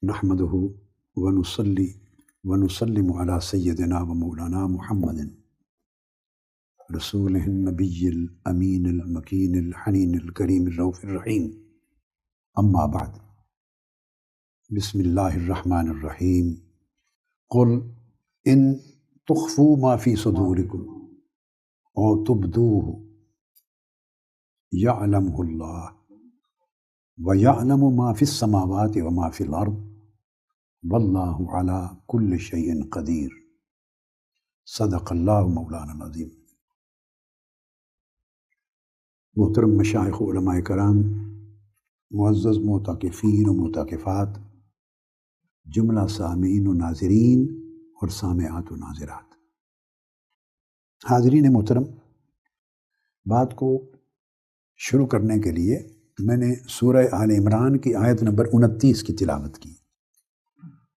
نحمده ونصلي ونسلم على سيدنا ومولانا محمد رسوله النبي الأمين المكين الحنين الكريم الرؤوف الرحيم. أما بعد، بسم الله الرحمن الرحيم. قل إن تخفوا ما في صدوركم أو تبدوه يعلمه الله ويعلم ما في السماوات وما في الأرض واللہ علی کل شیء قدیر. صدق اللہ مولانا العظیم. محترم مشائخ علماء کرام، معزز معتکفین و معتکفات، جملہ سامعین و ناظرین اور سامعات و ناظرات، حاضرین محترم، بات کو شروع کرنے کے لیے میں نے سورہ آل عمران کی آیت نمبر 29 کی تلاوت کی،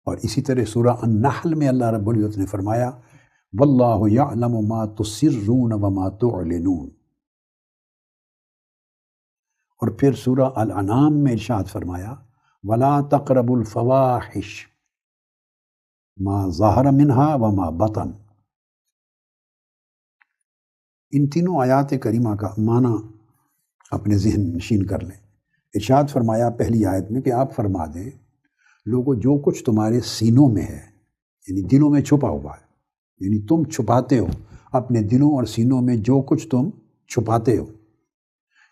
اور اسی طرح سورہ النحل میں اللہ رب العزت نے فرمایا واللہ یعلم ما تسرون وما تعلنون، اور پھر سورہ الانعام میں ارشاد فرمایا ولا تقربوا الفواحش ما ظہر منها وما بطن. ان تینوں آیات کریمہ کا معنی اپنے ذہن نشین کر لیں. ارشاد فرمایا پہلی آیت میں کہ آپ فرما دیں لوگوں جو کچھ تمہارے سینوں میں ہے، یعنی دلوں میں چھپا ہوا ہے، یعنی تم چھپاتے ہو اپنے دلوں اور سینوں میں جو کچھ تم چھپاتے ہو،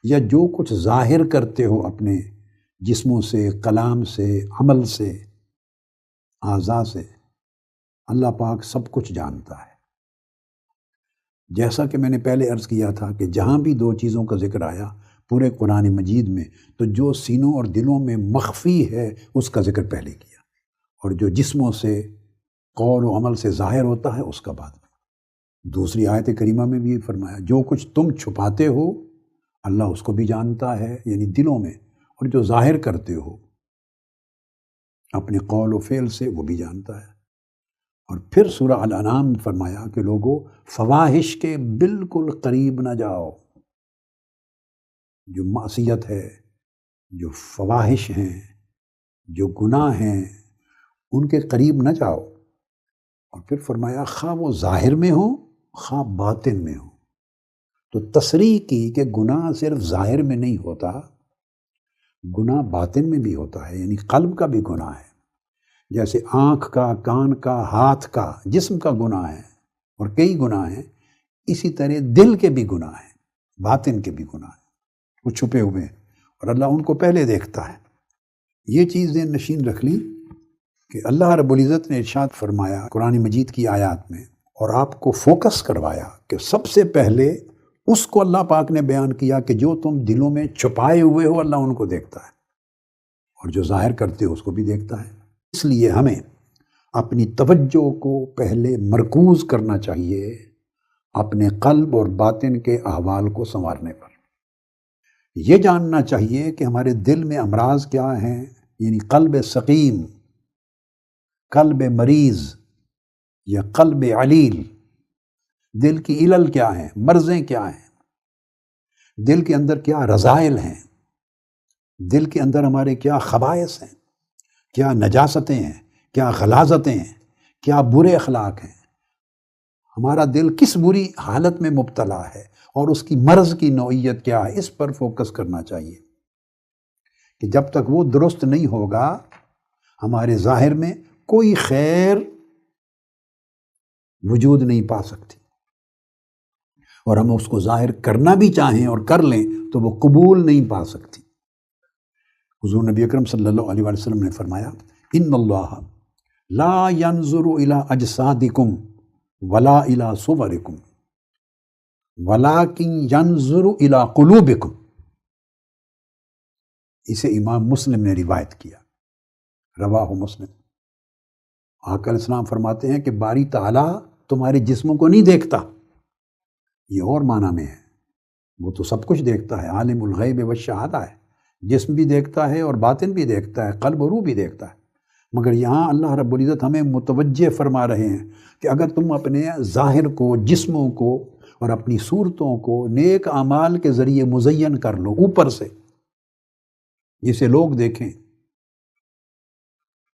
یا جو کچھ ظاہر کرتے ہو اپنے جسموں سے، کلام سے، عمل سے، اعضاء سے، اللہ پاک سب کچھ جانتا ہے. جیسا کہ میں نے پہلے عرض کیا تھا کہ جہاں بھی دو چیزوں کا ذکر آیا پورے قرآن مجید میں، تو جو سینوں اور دلوں میں مخفی ہے اس کا ذکر پہلے کیا، اور جو جسموں سے، قول و عمل سے ظاہر ہوتا ہے اس کا بعد میں. دوسری آیت کریمہ میں بھی فرمایا جو کچھ تم چھپاتے ہو اللہ اس کو بھی جانتا ہے، یعنی دلوں میں، اور جو ظاہر کرتے ہو اپنے قول و فعل سے وہ بھی جانتا ہے. اور پھر سورہ الانعام میں فرمایا کہ لوگوں فواحش کے بالکل قریب نہ جاؤ. جو معصیت ہے، جو فواحش ہیں، جو گناہ ہیں، ان کے قریب نہ جاؤ. اور پھر فرمایا خواہ وہ ظاہر میں ہو خواہ باطن میں ہو. تو تصریح کی کہ گناہ صرف ظاہر میں نہیں ہوتا، گناہ باطن میں بھی ہوتا ہے، یعنی قلب کا بھی گناہ ہے. جیسے آنکھ کا، کان کا، ہاتھ کا، جسم کا گناہ ہے اور کئی گناہ ہیں، اسی طرح دل کے بھی گناہ ہیں، باطن کے بھی گناہ ہیں، وہ چھپے ہوئے ہیں اور اللہ ان کو پہلے دیکھتا ہے. یہ چیز ذہن نشین رکھ لی کہ اللہ رب العزت نے ارشاد فرمایا قرآن مجید کی آیات میں، اور آپ کو فوکس کروایا کہ سب سے پہلے اس کو اللہ پاک نے بیان کیا کہ جو تم دلوں میں چھپائے ہوئے ہو اللہ ان کو دیکھتا ہے، اور جو ظاہر کرتے ہو اس کو بھی دیکھتا ہے. اس لیے ہمیں اپنی توجہ کو پہلے مرکوز کرنا چاہیے اپنے قلب اور باطن کے احوال کو سنوارنے پر. یہ جاننا چاہیے کہ ہمارے دل میں امراض کیا ہیں، یعنی قلب سقیم، قلب مریض یا قلب علیل. دل کی علل کیا ہیں، مرضیں کیا ہیں، دل کے اندر کیا رذائل ہیں، دل کے اندر ہمارے کیا خبائث ہیں، کیا نجاستیں ہیں، کیا غلاظتیں ہیں، کیا برے اخلاق ہیں. ہمارا دل کس بری حالت میں مبتلا ہے اور اس کی مرض کی نوعیت کیا ہے، اس پر فوکس کرنا چاہیے کہ جب تک وہ درست نہیں ہوگا ہمارے ظاہر میں کوئی خیر وجود نہیں پا سکتی، اور ہم اس کو ظاہر کرنا بھی چاہیں اور کر لیں تو وہ قبول نہیں پا سکتی. حضور نبی اکرم صلی اللہ علیہ وسلم نے فرمایا ان اللہ لا ينظر الى اجسادکم ولا الى صورکم ولكن ينظر الى قلوبکم. اسے امام مسلم نے روایت کیا، رواہ مسلم. آقا علیہ السلام فرماتے ہیں کہ باری تعالیٰ تمہارے جسموں کو نہیں دیکھتا، یہ اور معنی میں ہے، وہ تو سب کچھ دیکھتا ہے، عالم الغیب والشہادہ ہے، جسم بھی دیکھتا ہے اور باطن بھی دیکھتا ہے، قلب و روح بھی دیکھتا ہے. مگر یہاں اللہ رب العزت ہمیں متوجہ فرما رہے ہیں کہ اگر تم اپنے ظاہر کو، جسموں کو اور اپنی صورتوں کو نیک اعمال کے ذریعے مزین کر لو اوپر سے، جسے لوگ دیکھیں،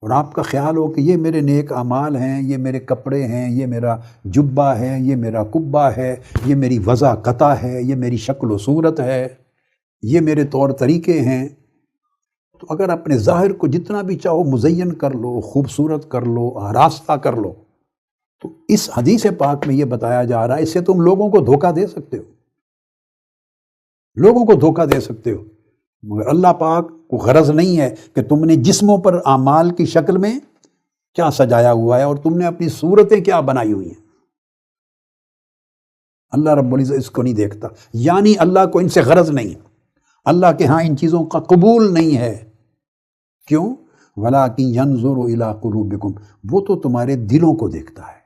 اور آپ کا خیال ہو کہ یہ میرے نیک اعمال ہیں، یہ میرے کپڑے ہیں، یہ میرا جبہ ہے، یہ میرا کبہ ہے، یہ میری وضع قطع ہے، یہ میری شکل و صورت ہے، یہ میرے طور طریقے ہیں، تو اگر اپنے ظاہر کو جتنا بھی چاہو مزین کر لو، خوبصورت کر لو، آراستہ کر لو، تو اس حدیث پاک میں یہ بتایا جا رہا ہے اس سے تم لوگوں کو دھوکہ دے سکتے ہو، لوگوں کو دھوکہ دے سکتے ہو، مگر اللہ پاک کو غرض نہیں ہے کہ تم نے جسموں پر اعمال کی شکل میں کیا سجایا ہوا ہے اور تم نے اپنی صورتیں کیا بنائی ہوئی ہیں۔ اللہ رب العزت اس کو نہیں دیکھتا، یعنی اللہ کو ان سے غرض نہیں، اللہ کے ہاں ان چیزوں کا قبول نہیں ہے۔ کیوں؟ وَلَٰكِن يَنظُرُ إِلَىٰ قُلُوبِكُمْ، وہ تو تمہارے دلوں کو دیکھتا ہے،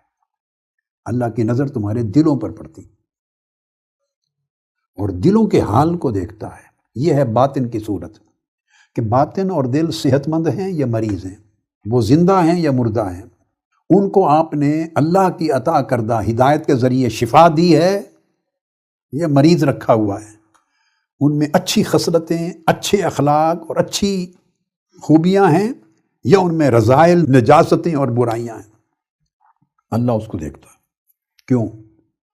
اللہ کی نظر تمہارے دلوں پر پڑتی اور دلوں کے حال کو دیکھتا ہے۔ یہ ہے باطن کی صورت کہ باطن اور دل صحت مند ہیں یا مریض ہیں، وہ زندہ ہیں یا مردہ ہیں، ان کو آپ نے اللہ کی عطا کردہ ہدایت کے ذریعے شفا دی ہے یا مریض رکھا ہوا ہے، ان میں اچھی خصلتیں، اچھے اخلاق اور اچھی خوبیاں ہیں یا ان میں رذائل، نجاستیں اور برائیاں ہیں، اللہ اس کو دیکھتا ہے۔ کیوں؟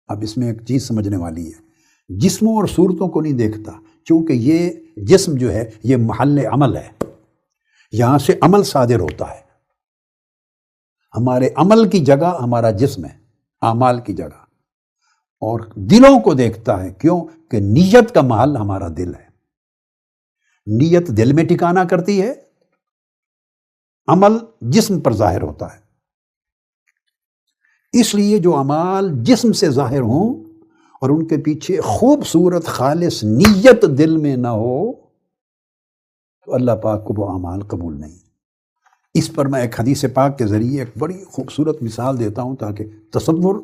اب اس میں ایک چیز سمجھنے والی ہے، جسموں اور صورتوں کو نہیں دیکھتا، کیونکہ یہ جسم جو ہے یہ محل عمل ہے، یہاں سے عمل صادر ہوتا ہے، ہمارے عمل کی جگہ ہمارا جسم ہے، اعمال کی جگہ، اور دلوں کو دیکھتا ہے۔ کیوں؟ کہ نیت کا محل ہمارا دل ہے، نیت دل میں ٹھکانہ کرتی ہے، عمل جسم پر ظاہر ہوتا ہے، اس لیے جو اعمال جسم سے ظاہر ہوں اور ان کے پیچھے خوبصورت خالص نیت دل میں نہ ہو تو اللہ پاک کو وہ اعمال قبول نہیں۔ اس پر میں ایک حدیث پاک کے ذریعے ایک بڑی خوبصورت مثال دیتا ہوں تاکہ تصور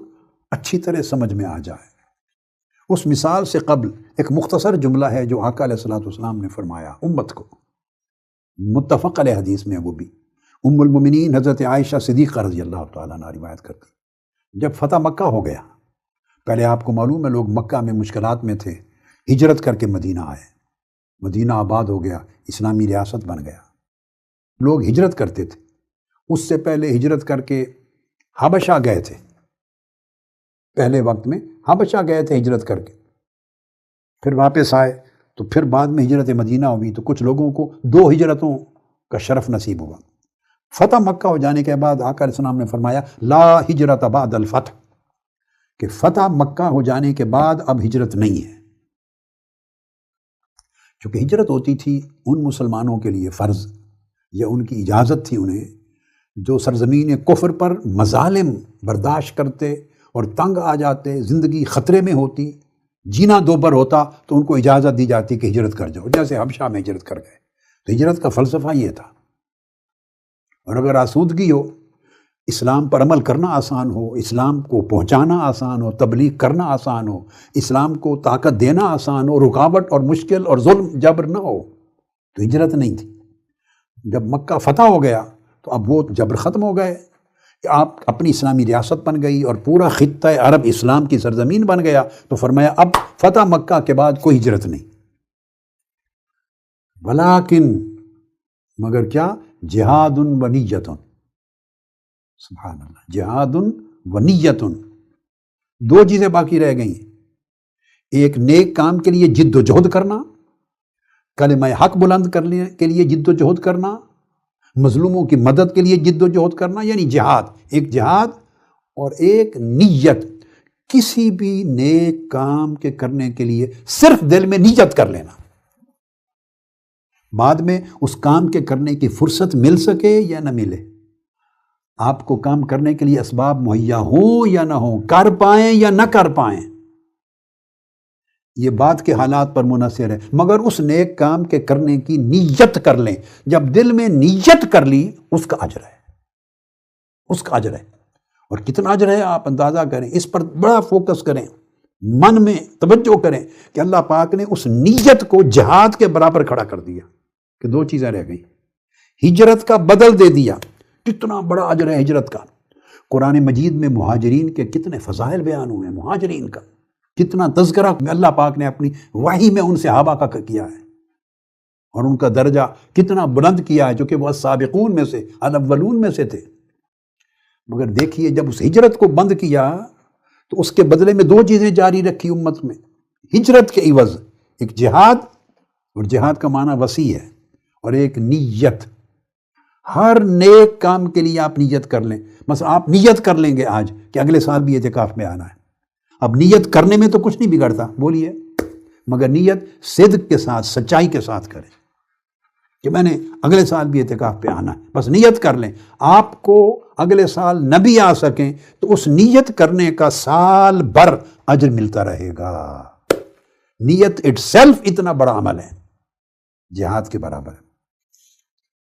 اچھی طرح سمجھ میں آ جائے۔ اس مثال سے قبل ایک مختصر جملہ ہے جو آقا علیہ الصلوۃ والسلام نے فرمایا امت کو، متفق علیہ حدیث میں، وہ بھی ام المومنین حضرت عائشہ صدیقہ رضی اللہ تعالیٰ عنہا روایت کرتی، جب فتح مکہ ہو گیا، پہلے آپ کو معلوم ہے لوگ مکہ میں مشکلات میں تھے، ہجرت کر کے مدینہ آئے، مدینہ آباد ہو گیا، اسلامی ریاست بن گیا، لوگ ہجرت کرتے تھے، اس سے پہلے ہجرت کر کے حبشہ گئے تھے، پہلے وقت میں حبشہ گئے تھے ہجرت کر کے، پھر واپس آئے، تو پھر بعد میں ہجرت مدینہ ہوئی تو کچھ لوگوں کو 2 ہجرتوں کا شرف نصیب ہوا۔ فتح مکہ ہو جانے کے بعد آقا علیہ السلام نے فرمایا لا ہجرت بعد الفتح، کہ فتح مکہ ہو جانے کے بعد اب ہجرت نہیں ہے، چونکہ ہجرت ہوتی تھی ان مسلمانوں کے لیے فرض، یا ان کی اجازت تھی انہیں جو سرزمین کفر پر مظالم برداشت کرتے اور تنگ آ جاتے، زندگی خطرے میں ہوتی، جینا دوبر ہوتا، تو ان کو اجازت دی جاتی کہ ہجرت کر جاؤ، جیسے حبشہ میں ہجرت کر گئے۔ تو ہجرت کا فلسفہ یہ تھا، اور اگر آسودگی ہو، اسلام پر عمل کرنا آسان ہو، اسلام کو پہنچانا آسان ہو، تبلیغ کرنا آسان ہو، اسلام کو طاقت دینا آسان ہو، رکاوٹ اور مشکل اور ظلم جبر نہ ہو، تو ہجرت نہیں تھی۔ جب مکہ فتح ہو گیا تو اب وہ جبر ختم ہو گئے، آپ اپنی اسلامی ریاست بن گئی اور پورا خطہ عرب اسلام کی سرزمین بن گیا، تو فرمایا اب فتح مکہ کے بعد کوئی ہجرت نہیں، ولیکن مگر کیا، جہاد و نیت، سبحان اللہ، جہاد و نیت، 2 چیزیں باقی رہ گئی ہیں، ایک نیک کام کے لیے جد و جہد کرنا، کلمہ حق بلند کرنے کے لیے جد و جہد کرنا، مظلوموں کی مدد کے لیے جد و جہد کرنا، یعنی جہاد، ایک جہاد اور ایک نیت، کسی بھی نیک کام کے کرنے کے لیے صرف دل میں نیت کر لینا، بعد میں اس کام کے کرنے کی فرصت مل سکے یا نہ ملے، آپ کو کام کرنے کے لیے اسباب مہیا ہوں یا نہ ہوں، کر پائیں یا نہ کر پائیں، یہ بات کے حالات پر منحصر ہے، مگر اس نیک کام کے کرنے کی نیت کر لیں، جب دل میں نیت کر لی اس کا اجر ہے، اس کا اجر ہے، اور کتنا اجر ہے آپ اندازہ کریں، اس پر بڑا فوکس کریں، من میں توجہ کریں کہ اللہ پاک نے اس نیت کو جہاد کے برابر کھڑا کر دیا، کہ 2 چیزیں رہ گئی، ہجرت کا بدل دے دیا، کتنا بڑا اجر ہے ہجرت کا۔ قرآن مجید میں مہاجرین کے کتنے فضائل بیان ہوئے ہیں، مہاجرین کا کتنا تذکرہ اللہ پاک نے اپنی وحی میں ان صحابہ کا کیا ہے، اور ان کا درجہ کتنا بلند کیا ہے، چونکہ وہ السابقون میں سے، الاولون میں سے تھے۔ مگر دیکھیے جب اس ہجرت کو بند کیا تو اس کے بدلے میں 2 چیزیں جاری رکھی امت میں ہجرت کے عوض، ایک جہاد، اور جہاد کا معنی وسیع ہے، اور ایک نیت۔ ہر نیک کام کے لیے آپ نیت کر لیں۔ مثلا آپ نیت کر لیں گے آج کہ اگلے سال بھی اعتکاف میں آنا ہے، اب نیت کرنے میں تو کچھ نہیں بگڑتا، بولیے، مگر نیت صدق کے ساتھ، سچائی کے ساتھ کریں کہ میں نے اگلے سال بھی اعتکاف پہ آنا ہے، بس نیت کر لیں۔ آپ کو اگلے سال نہ بھی آ سکیں تو اس نیت کرنے کا سال بھر اجر ملتا رہے گا۔ نیت اٹ سیلف اتنا بڑا عمل ہے، جہاد کے برابر ہے،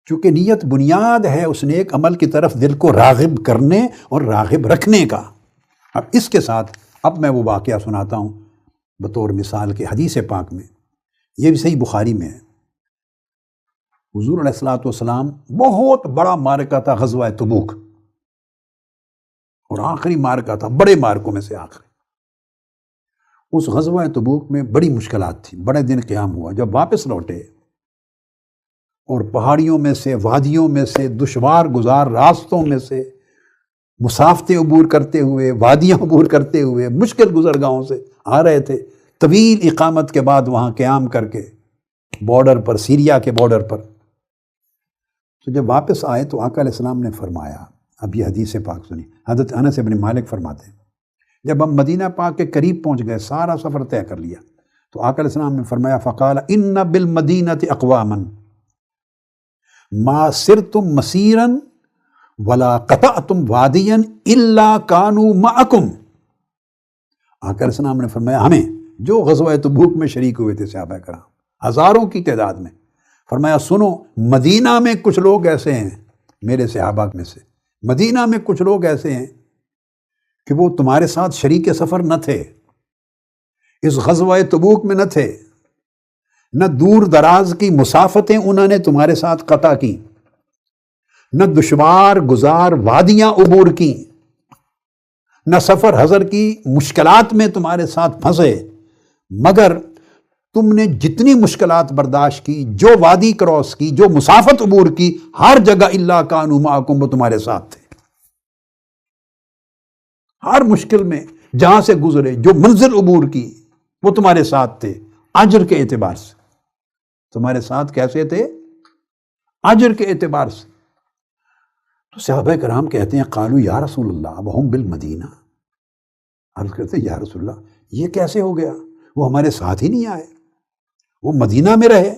چونکہ نیت بنیاد ہے اس نیک عمل کی طرف دل کو راغب کرنے اور راغب رکھنے کا۔ اب اس کے ساتھ اب میں وہ واقعہ سناتا ہوں بطور مثال کے حدیث پاک میں، یہ بھی صحیح بخاری میں ہے۔ حضور علیہ الصلوۃ والسلام، بہت بڑا معرکہ تھا غزوہ تبوک، اور آخری معرکہ تھا، بڑے معرکوں میں سے آخری۔ اس غزوہ تبوک میں بڑی مشکلات تھی، بڑے دن قیام ہوا۔ جب واپس لوٹے اور پہاڑیوں میں سے، وادیوں میں سے، دشوار گزار راستوں میں سے، مسافتیں عبور کرتے ہوئے، وادیاں عبور کرتے ہوئے، مشکل گزرگاہوں سے آ رہے تھے، طویل اقامت کے بعد وہاں قیام کر کے بارڈر پر، سیریا کے بارڈر پر۔ تو جب واپس آئے تو آقا علیہ السلام نے فرمایا، اب یہ حدیث پاک سنی، حضرت انس بن مالک فرماتے ہیں، جب ہم مدینہ پاک کے قریب پہنچ گئے، سارا سفر طے کر لیا، تو آقا علیہ السلام نے فرمایا، فقال ان بالمدینۃ اقواما ما سرتم مسیرا ولا قطعتم وادیا الا كانوا معکم۔ آقا علیہ السلام نے فرمایا، ہمیں جو غزوہ تبوک میں شریک ہوئے تھے صحابہ کرام، ہزاروں کی تعداد میں، فرمایا سنو، مدینہ میں کچھ لوگ ایسے ہیں، میرے صحابہ میں سے مدینہ میں کچھ لوگ ایسے ہیں کہ وہ تمہارے ساتھ شریک سفر نہ تھے، اس غزوہ تبوک میں نہ تھے، نہ دور دراز کی مسافتیں انہوں نے تمہارے ساتھ قطع کی، نہ دشوار گزار وادیاں عبور کی، نہ سفر حضر کی مشکلات میں تمہارے ساتھ پھنسے، مگر تم نے جتنی مشکلات برداشت کی، جو وادی کراس کی، جو مسافت عبور کی، ہر جگہ الا کانوا معکم، وہ تمہارے ساتھ تھے۔ ہر مشکل میں جہاں سے گزرے، جو منزل عبور کی، وہ تمہارے ساتھ تھے، اجر کے اعتبار سے۔ تمہارے ساتھ کیسے تھے؟ اجر کے اعتبار سے۔ تو صحابہ کرام کہتے ہیں، قالوا یا رسول اللہ وہم بالمدینہ، عرض کرتے ہیں یا رسول اللہ یہ کیسے ہو گیا، وہ ہمارے ساتھ ہی نہیں آئے، وہ مدینہ میں رہے،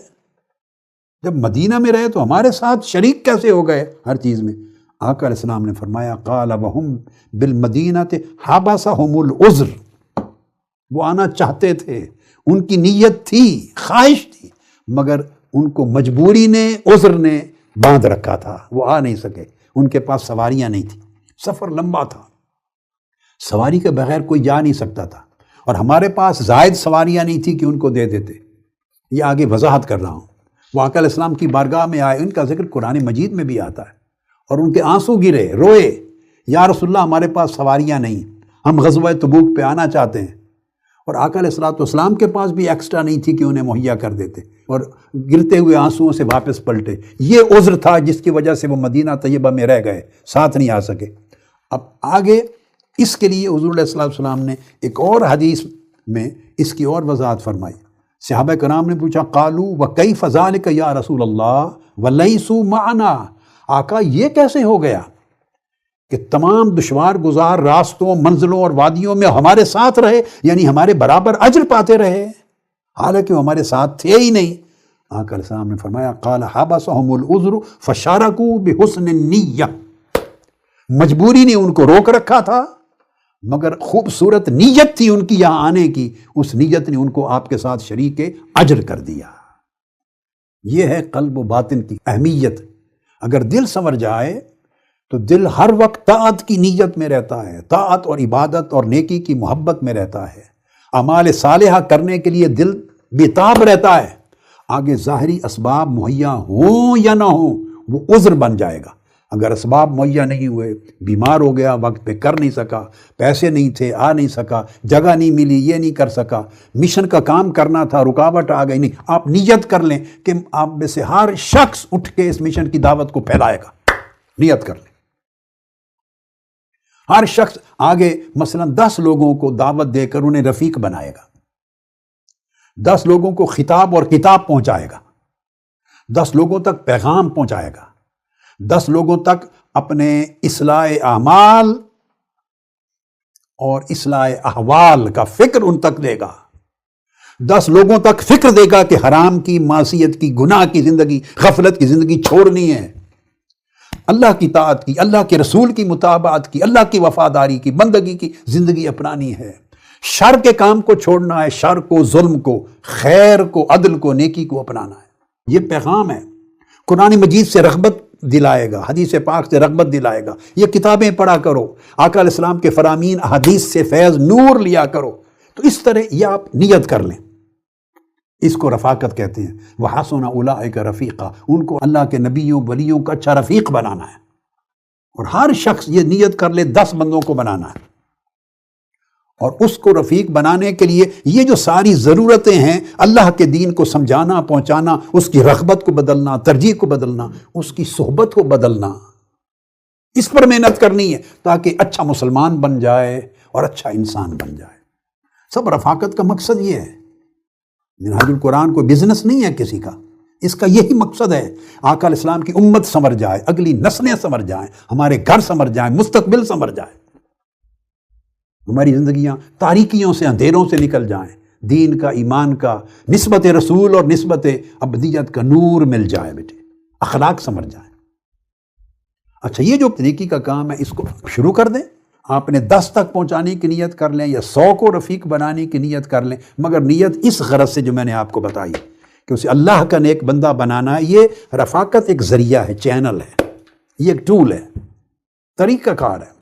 جب مدینہ میں رہے تو ہمارے ساتھ شریک کیسے ہو گئے ہر چیز میں؟ آقا علیہ السلام نے فرمایا، قال وہم بالمدینۃ حبسہم العذر، وہ آنا چاہتے تھے، ان کی نیت تھی، خواہش تھی، مگر ان کو مجبوری نے، عذر نے باندھ رکھا تھا، وہ آ نہیں سکے، ان کے پاس سواریاں نہیں تھیں، سفر لمبا تھا، سواری کے بغیر کوئی جا نہیں سکتا تھا، اور ہمارے پاس زائد سواریاں نہیں تھی کہ ان کو دے دیتے۔ یہ آگے وضاحت کر رہا ہوں۔ وہ آقا علیہ السلام کی بارگاہ میں آئے، ان کا ذکر قرآن مجید میں بھی آتا ہے، اور ان کے آنسو گرے، روئے، یا رسول اللہ ہمارے پاس سواریاں نہیں، ہم غزوہ تبوک پہ آنا چاہتے ہیں، اور آقا علیہ السلام کے پاس بھی ایکسٹرا نہیں تھی کہ انہیں مہیا کر دیتے، اور گرتے ہوئے آنسوؤں سے واپس پلٹے۔ یہ عذر تھا جس کی وجہ سے وہ مدینہ طیبہ میں رہ گئے، ساتھ نہیں آ سکے۔ اب آگے اس کے لیے حضور علیہ السلام نے ایک اور حدیث میں اس کی اور وضاحت فرمائی۔ صحابہ کرام نے پوچھا، قالوا وکیف ذلک یا رسول اللہ ولیسوا معنا، آقا یہ کیسے ہو گیا کہ تمام دشوار گزار راستوں، منزلوں اور وادیوں میں ہمارے ساتھ رہے، یعنی ہمارے برابر اجر پاتے رہے، حالانکہ وہ ہمارے ساتھ تھے ہی نہیں؟ آقا علیہ السلام نے فرمایا، قال حبسہم العذر فشارکوا بحسن النیہ، مجبوری نے ان کو روک رکھا تھا، مگر خوبصورت نیت تھی ان کی یہاں آنے کی، اس نیت نے ان کو آپ کے ساتھ شریک اجر کر دیا۔ یہ ہے قلب و باطن کی اہمیت۔ اگر دل سنور جائے تو دل ہر وقت طاعت کی نیت میں رہتا ہے، طاعت اور عبادت اور نیکی کی محبت میں رہتا ہے، اعمال صالحہ کرنے کے لیے دل بےتاب رہتا ہے۔ آگے ظاہری اسباب مہیا ہوں یا نہ ہوں وہ عذر بن جائے گا، اگر اسباب مہیا نہیں ہوئے، بیمار ہو گیا، وقت پہ کر نہیں سکا، پیسے نہیں تھے، آ نہیں سکا، جگہ نہیں ملی، یہ نہیں کر سکا، مشن کا کام کرنا تھا، رکاوٹ آ گئی، نہیں، آپ نیت کر لیں کہ آپ میں سے ہر شخص اٹھ کے اس مشن کی دعوت کو پھیلائے گا، نیت کر لیں۔ ہر شخص آگے مثلا 10 لوگوں کو دعوت دے کر انہیں رفیق بنائے گا، 10 لوگوں کو خطاب اور کتاب پہنچائے گا، 10 لوگوں تک پیغام پہنچائے گا، 10 لوگوں تک اپنے اصلاح اعمال اور اصلاح احوال کا فکر ان تک دے گا، 10 لوگوں تک فکر دے گا کہ حرام کی، معصیت کی، گناہ کی زندگی، غفلت کی زندگی چھوڑنی ہے، اللہ کی طاعت کی، اللہ کے رسول کی مطابعت کی، اللہ کی وفاداری کی، بندگی کی زندگی اپنانی ہے، شر کے کام کو چھوڑنا ہے، شر کو، ظلم کو، خیر کو، عدل کو، نیکی کو اپنانا ہے۔ یہ پیغام ہے، قرآن مجید سے رغبت دلائے گا، حدیث پاک سے رغبت دلائے گا، یہ کتابیں پڑھا کرو، آقا علیہ السلام کے فرامین احادیث سے فیض نور لیا کرو۔ تو اس طرح یہ آپ نیت کر لیں، اس کو رفاقت کہتے ہیں۔ وَحَسُنَ أُولَٰئِكَ رَفِيقًا، ان کو اللہ کے نبیوں ولیوں کا اچھا رفیق بنانا ہے، اور ہر شخص یہ نیت کر لے 10 بندوں کو بنانا ہے، اور اس کو رفیق بنانے کے لیے یہ جو ساری ضرورتیں ہیں، اللہ کے دین کو سمجھانا، پہنچانا، اس کی رغبت کو بدلنا، ترجیح کو بدلنا، اس کی صحبت کو بدلنا، اس پر محنت کرنی ہے تاکہ اچھا مسلمان بن جائے اور اچھا انسان بن جائے۔ سب رفاقت کا مقصد یہ ہے۔ منہاج القرآن کوئی بزنس نہیں ہے کسی کا، اس کا یہی مقصد ہے، آقا علیہ السلام کی امت سنور جائے، اگلی نسلیں سنور جائیں، ہمارے گھر سنور جائیں، مستقبل سنور جائے، ہماری زندگیاں تاریکیوں سے، اندھیروں سے نکل جائیں، دین کا، ایمان کا، نسبت رسول اور نسبت ابدیت کا نور مل جائے، بیٹے اخلاق سنور جائیں۔ اچھا، یہ جو نیکی کا کام ہے اس کو شروع کر دیں، آپ نے 10 تک پہنچانے کی نیت کر لیں یا 100 کو رفیق بنانے کی نیت کر لیں، مگر نیت اس غرض سے جو میں نے آپ کو بتائی کہ اسے اللہ کا نیک بندہ بنانا ہے۔ یہ رفاقت ایک ذریعہ ہے، چینل ہے، یہ ایک ٹول ہے، طریقہ کار ہے۔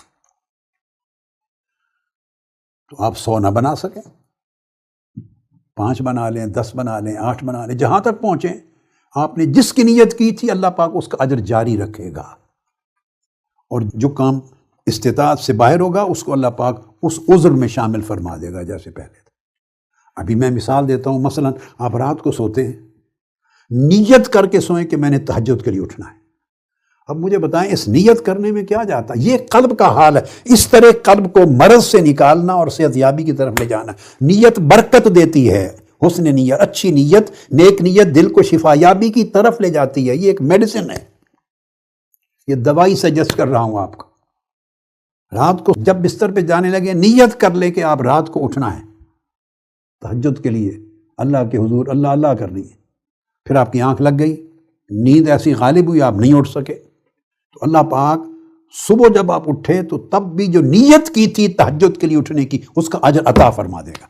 تو آپ 100 نہ بنا سکیں، 5 بنا لیں، 10 بنا لیں، 8 بنا لیں، جہاں تک پہنچیں، آپ نے جس کی نیت کی تھی اللہ پاک اس کا اجر جاری رکھے گا، اور جو کام استطاعت سے باہر ہوگا اس کو اللہ پاک اس عذر میں شامل فرما دے گا جیسے پہلے تھا۔ ابھی میں مثال دیتا ہوں، مثلا آپ رات کو سوتے ہیں، نیت کر کے سوئیں کہ میں نے تہجد کے لیے اٹھنا ہے۔ اب مجھے بتائیں اس نیت کرنے میں کیا جاتا ہے؟ یہ قلب کا حال ہے، اس طرح قلب کو مرض سے نکالنا اور صحت یابی کی طرف لے جانا۔ نیت برکت دیتی ہے، حسن نیت، اچھی نیت، نیک نیت دل کو شفا یابی کی طرف لے جاتی ہے، یہ ایک میڈیسن ہے، یہ دوائی سجیسٹ کر رہا ہوں آپ کو۔ رات کو جب بستر پہ جانے لگے نیت کر لے کہ آپ رات کو اٹھنا ہے تہجد کے لیے، اللہ کے حضور اللہ اللہ کرنی ہے، پھر آپ کی آنکھ لگ گئی، نیند ایسی غالب ہوئی آپ نہیں اٹھ سکے، تو اللہ پاک صبح جب آپ اٹھے تو تب بھی جو نیت کی تھی تہجد کے لیے اٹھنے کی اس کا اجر عطا فرما دے گا۔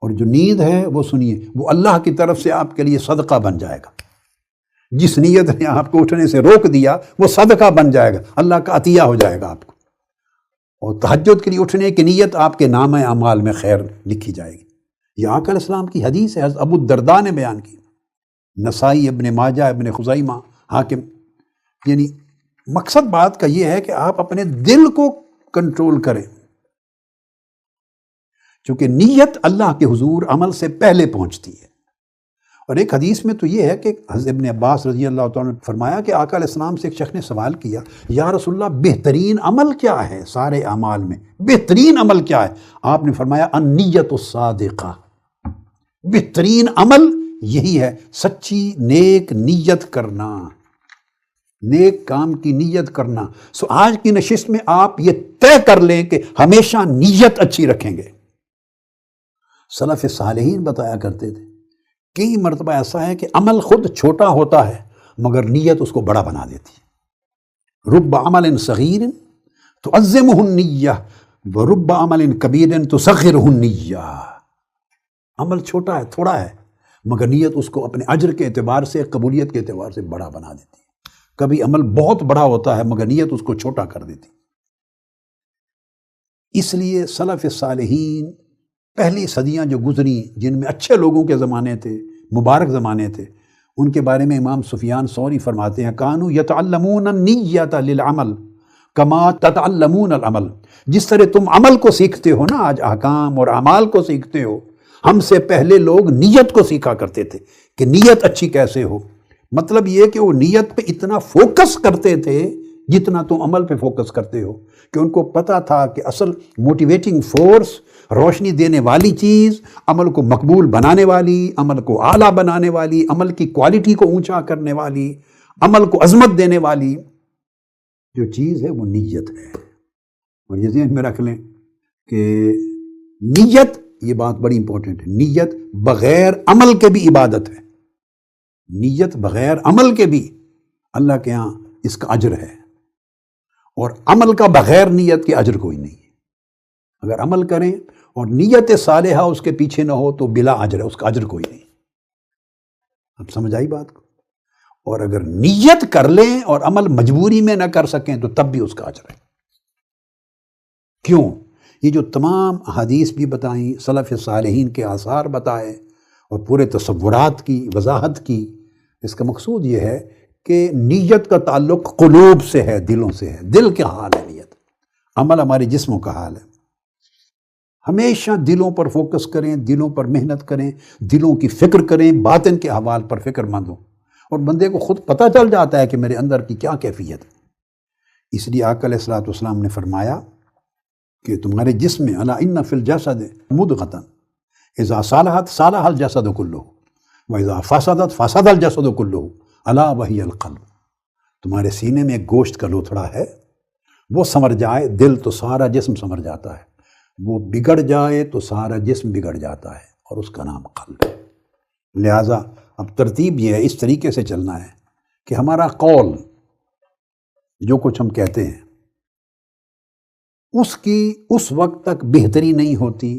اور جو نیند ہے وہ سنیے، وہ اللہ کی طرف سے آپ کے لیے صدقہ بن جائے گا۔ جس نیت نے آپ کو اٹھنے سے روک دیا وہ صدقہ بن جائے گا، اللہ کا عطیہ ہو جائے گا آپ کو، اور تہجد کے لیے اٹھنے کی نیت آپ کے نامہ اعمال میں خیر لکھی جائے گی۔ یہ آقا علیہ السلام کی حدیث ہے، حضرت ابو الدرداء نے بیان کی، نسائی، ابن ماجہ، ابن خزیمہ، حاکم۔ یعنی مقصد بات کا یہ ہے کہ آپ اپنے دل کو کنٹرول کریں، چونکہ نیت اللہ کے حضور عمل سے پہلے پہنچتی ہے۔ اور ایک حدیث میں تو یہ ہے کہ حضرت ابن عباس رضی اللہ تعالیٰ نے فرمایا کہ آقا علیہ السلام سے ایک شخص نے سوال کیا، یا رسول اللہ بہترین عمل کیا ہے سارے اعمال میں، بہترین عمل کیا ہے؟ آپ نے فرمایا النیت الصادقہ، بہترین عمل یہی ہے سچی نیک نیت کرنا، نیک کام کی نیت کرنا۔ سو آج کی نشست میں آپ یہ طے کر لیں کہ ہمیشہ نیت اچھی رکھیں گے۔ سلف صالحین بتایا کرتے تھے کئی مرتبہ ایسا ہے کہ عمل خود چھوٹا ہوتا ہے مگر نیت اس کو بڑا بنا دیتی ہے۔ رب عمل صغیر تعظمہ النیہ ورب عمل کبیر تصغرہ النیہ۔ عمل چھوٹا ہے، تھوڑا ہے، مگر نیت اس کو اپنے اجر کے اعتبار سے، قبولیت کے اعتبار سے بڑا بنا دیتی ہے۔ کبھی عمل بہت بڑا ہوتا ہے مگر نیت اس کو چھوٹا کر دیتی۔ اس لیے سلف صالحین، پہلی صدیاں جو گزری جن میں اچھے لوگوں کے زمانے تھے، مبارک زمانے تھے، ان کے بارے میں امام سفیان ثوری فرماتے ہیں کانوا یتعلمون النیۃ للعمل کما تتعلمون العمل، جس طرح تم عمل کو سیکھتے ہو نا، آج احکام اور اعمال کو سیکھتے ہو، ہم سے پہلے لوگ نیت کو سیکھا کرتے تھے کہ نیت اچھی کیسے ہو۔ مطلب یہ کہ وہ نیت پہ اتنا فوکس کرتے تھے جتنا تم عمل پہ فوکس کرتے ہو، کہ ان کو پتہ تھا کہ اصل موٹیویٹنگ فورس، روشنی دینے والی چیز، عمل کو مقبول بنانے والی، عمل کو اعلیٰ بنانے والی، عمل کی کوالٹی کو اونچا کرنے والی، عمل کو عظمت دینے والی جو چیز ہے وہ نیت ہے۔ اور یہ ذہن میں رکھ لیں کہ نیت، یہ بات بڑی امپورٹنٹ ہے، نیت بغیر عمل کے بھی عبادت ہے، نیت بغیر عمل کے بھی اللہ کے ہاں اس کا اجر ہے، اور عمل کا بغیر نیت کے اجر کوئی نہیں ہے۔ اگر عمل کریں اور نیت صالحہ اس کے پیچھے نہ ہو تو بلا اجر ہے، اس کا اجر کوئی نہیں۔ اب سمجھ آئی بات کو؟ اور اگر نیت کر لیں اور عمل مجبوری میں نہ کر سکیں تو تب بھی اس کا اجر ہے۔ کیوں؟ یہ جو تمام احادیث بھی بتائیں، سلف صالحین کے آثار بتائے اور پورے تصورات کی وضاحت کی، اس کا مقصود یہ ہے کہ نیت کا تعلق قلوب سے ہے، دلوں سے ہے۔ دل کا حال ہے نیت، عمل ہمارے جسموں کا حال ہے۔ ہمیشہ دلوں پر فوکس کریں، دلوں پر محنت کریں، دلوں کی فکر کریں، باطن کے احوال پر فکر مند ہوں، اور بندے کو خود پتہ چل جاتا ہے کہ میرے اندر کی کیا کیفیت ہے۔ اس لیے آقا علیہ الصلوۃ والسلام نے فرمایا کہ تمہارے جسم میں الا ان فی الجسد مضغۃ اذا صلحت صلح الجسد کلہ واذا فسدت فسد الجسد کلہ الا وہی القلب۔ تمہارے سینے میں ایک گوشت کا لوتھڑا ہے، وہ سنور جائے دل تو سارا جسم سنور جاتا ہے، وہ بگڑ جائے تو سارا جسم بگڑ جاتا ہے، اور اس کا نام قلب ہے۔ لہٰذا اب ترتیب یہ ہے، اس طریقے سے چلنا ہے کہ ہمارا قول، جو کچھ ہم کہتے ہیں، اس کی اس وقت تک بہتری نہیں ہوتی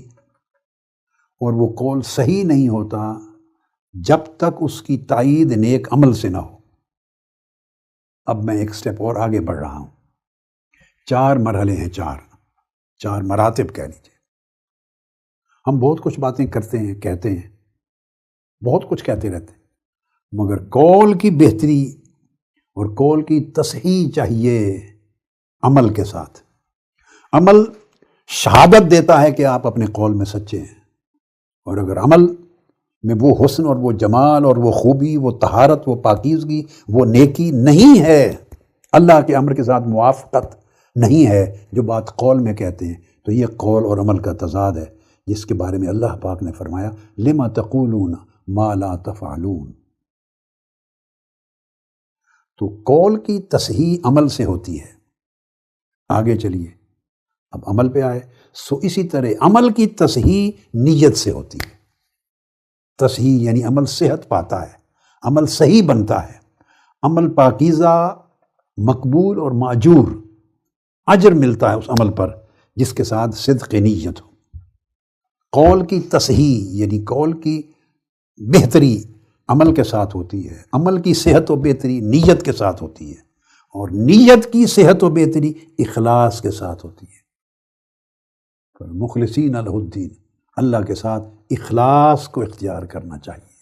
اور وہ قول صحیح نہیں ہوتا جب تک اس کی تائید نیک عمل سے نہ ہو۔ اب میں ایک سٹیپ اور آگے بڑھ رہا ہوں۔ 4 مرحلے ہیں، 4 مراتب کہہ لیجیے۔ ہم بہت کچھ باتیں کرتے ہیں، کہتے ہیں، بہت کچھ کہتے رہتے ہیں، مگر قول کی بہتری اور قول کی تصحیح چاہیے عمل کے ساتھ۔ عمل شہادت دیتا ہے کہ آپ اپنے قول میں سچے ہیں، اور اگر عمل میں وہ حسن اور وہ جمال اور وہ خوبی، وہ طہارت، وہ پاکیزگی، وہ نیکی نہیں ہے، اللہ کے امر کے ساتھ موافقت نہیں ہے جو بات قول میں کہتے ہیں، تو یہ قول اور عمل کا تضاد ہے، جس کے بارے میں اللہ پاک نے فرمایا لما تقولون ما لا تفعلون۔ تو قول کی تصحیح عمل سے ہوتی ہے۔ آگے چلیے، اب عمل پہ آئے، سو اسی طرح عمل کی تصحیح نیت سے ہوتی ہے۔ تصحیح یعنی عمل صحت پاتا ہے، عمل صحیح بنتا ہے، عمل پاکیزہ، مقبول اور ماجور، اجر ملتا ہے اس عمل پر جس کے ساتھ صدق نیت ہو۔ قول کی تصحیح یعنی قول کی بہتری عمل کے ساتھ ہوتی ہے، عمل کی صحت و بہتری نیت کے ساتھ ہوتی ہے، اور نیت کی صحت و بہتری اخلاص کے ساتھ ہوتی ہے۔ مخلصین لہ الدین، اللہ کے ساتھ اخلاص کو اختیار کرنا چاہیے،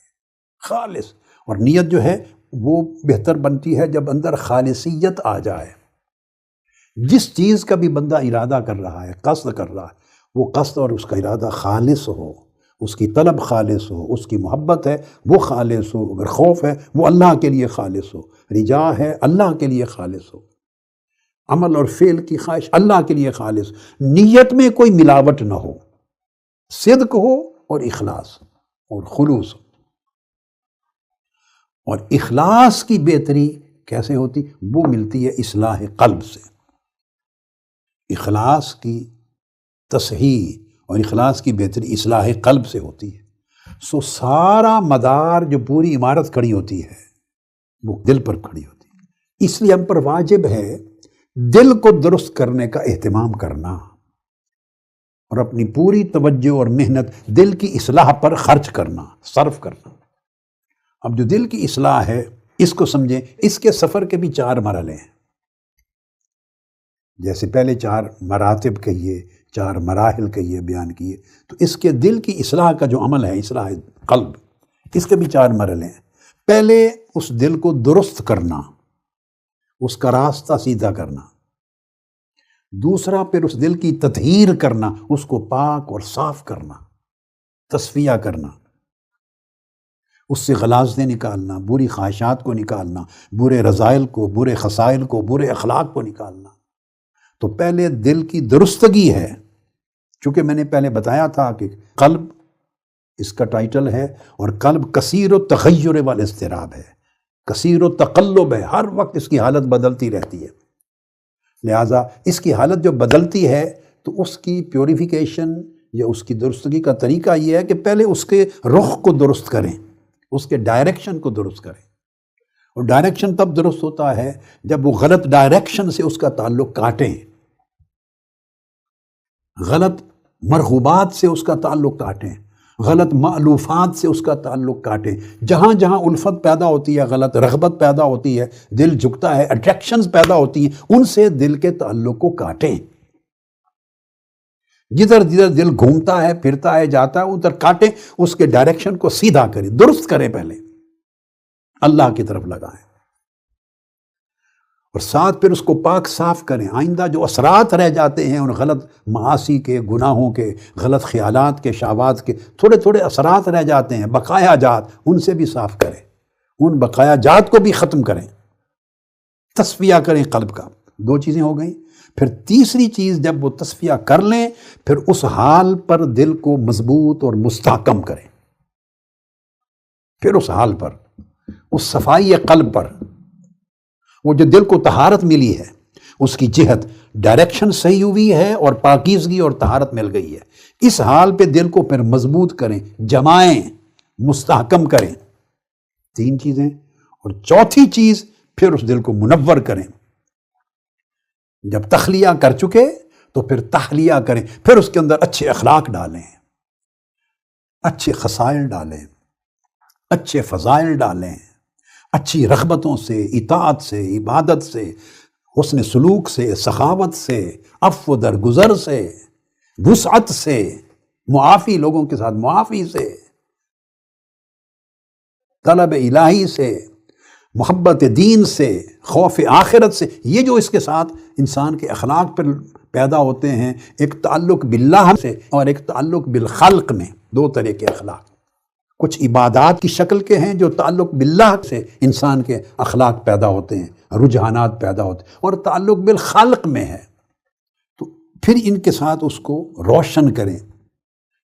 خالص۔ اور نیت جو ہے وہ بہتر بنتی ہے جب اندر خالصیت آ جائے۔ جس چیز کا بھی بندہ ارادہ کر رہا ہے، قصد کر رہا ہے، وہ قصد اور اس کا ارادہ خالص ہو، اس کی طلب خالص ہو، اس کی محبت ہے وہ خالص ہو، اگر خوف ہے وہ اللہ کے لیے خالص ہو، رجا ہے اللہ کے لیے خالص ہو، عمل اور فعل کی خواہش اللہ کے لیے خالص، نیت میں کوئی ملاوٹ نہ ہو، صدق ہو اور اخلاص اور خلوص ہو۔ اور اخلاص کی بہتری کیسے ہوتی؟ وہ ملتی ہے اصلاح قلب سے۔ اخلاص کی تصحیح اور اخلاص کی بہتری اصلاح قلب سے ہوتی ہے۔ سو سارا مدار جو پوری عمارت کھڑی ہوتی ہے وہ دل پر کھڑی ہوتی ہے۔ اس لیے ہم پر واجب ہے دل کو درست کرنے کا اہتمام کرنا اور اپنی پوری توجہ اور محنت دل کی اصلاح پر خرچ کرنا، صرف کرنا۔ اب جو دل کی اصلاح ہے اس کو سمجھیں، اس کے سفر کے بھی 4 مرحلے ہیں۔ جیسے پہلے 4 مراتب کہیے، 4 مراحل کہیے، بیان کیے، تو اس کے دل کی اصلاح کا جو عمل ہے، اصلاح قلب، اس کے بھی 4 مرحلے ہیں۔ پہلے اس دل کو درست کرنا، اس کا راستہ سیدھا کرنا، دوسرا پھر اس دل کی تطہیر کرنا، اس کو پاک اور صاف کرنا، تصفیہ کرنا، اس سے غلاظتیں نکالنا، بری خواہشات کو نکالنا، برے رذائل کو، برے خصائل کو، برے اخلاق کو نکالنا۔ تو پہلے دل کی درستگی ہے، چونکہ میں نے پہلے بتایا تھا کہ قلب اس کا ٹائٹل ہے، اور قلب کثیر التغیر والاضطراب ہے، کثیر التقلب ہے، ہر وقت اس کی حالت بدلتی رہتی ہے۔ لہٰذا اس کی حالت جو بدلتی ہے تو اس کی پیوریفیکیشن یا اس کی درستگی کا طریقہ یہ ہے کہ پہلے اس کے رخ کو درست کریں، اس کے ڈائریکشن کو درست کریں۔ اور ڈائریکشن تب درست ہوتا ہے جب وہ غلط ڈائریکشن سے اس کا تعلق کاٹیں، غلط مرغوبات سے اس کا تعلق کاٹیں، غلط مألوفات سے اس کا تعلق کاٹیں۔ جہاں جہاں الفت پیدا ہوتی ہے، غلط رغبت پیدا ہوتی ہے، دل جھکتا ہے، اٹریکشنز پیدا ہوتی ہیں، ان سے دل کے تعلق کو کاٹیں۔ جدھر جدھر دل گھومتا ہے، پھرتا ہے، جاتا ہے، ادھر کاٹیں، اس کے ڈائریکشن کو سیدھا کریں، درست کریں، پہلے اللہ کی طرف لگائیں، اور ساتھ پھر اس کو پاک صاف کریں۔ آئندہ جو اثرات رہ جاتے ہیں ان غلط معاصی کے، گناہوں کے، غلط خیالات کے، شہوات کے، تھوڑے تھوڑے اثرات رہ جاتے ہیں، بقایا جات، ان سے بھی صاف کریں، ان بقایا جات کو بھی ختم کریں، تصفیہ کریں قلب کا۔ دو چیزیں ہو گئیں۔ پھر تیسری چیز، جب وہ تصفیہ کر لیں، پھر اس حال پر دل کو مضبوط اور مستحکم کریں، پھر اس حال پر، اس صفائی قلب پر، وہ جو دل کو طہارت ملی ہے، اس کی جہت، ڈائریکشن صحیح ہوئی ہے اور پاکیزگی اور طہارت مل گئی ہے، اس حال پہ دل کو پھر مضبوط کریں، جمائیں، مستحکم کریں۔ تین چیزیں۔ اور چوتھی چیز، پھر اس دل کو منور کریں۔ جب تخلیہ کر چکے تو پھر تحلیہ کریں، پھر اس کے اندر اچھے اخلاق ڈالیں، اچھے خصائل ڈالیں، اچھے فضائل ڈالیں، اچھی رغبتوں سے، اطاعت سے، عبادت سے، حسن سلوک سے، سخاوت سے، عفو درگزر سے، وسعت سے، معافی، لوگوں کے ساتھ معافی سے، طلب الہی سے، محبت دین سے، خوف آخرت سے۔ یہ جو اس کے ساتھ انسان کے اخلاق پر پیدا ہوتے ہیں، ایک تعلق باللہ سے اور ایک تعلق بالخلق میں، دو طرح کے اخلاق۔ کچھ عبادات کی شکل کے ہیں جو تعلق باللہ سے انسان کے اخلاق پیدا ہوتے ہیں، رجحانات پیدا ہوتے ہیں، اور تعلق بالخلق میں ہے، تو پھر ان کے ساتھ اس کو روشن کریں۔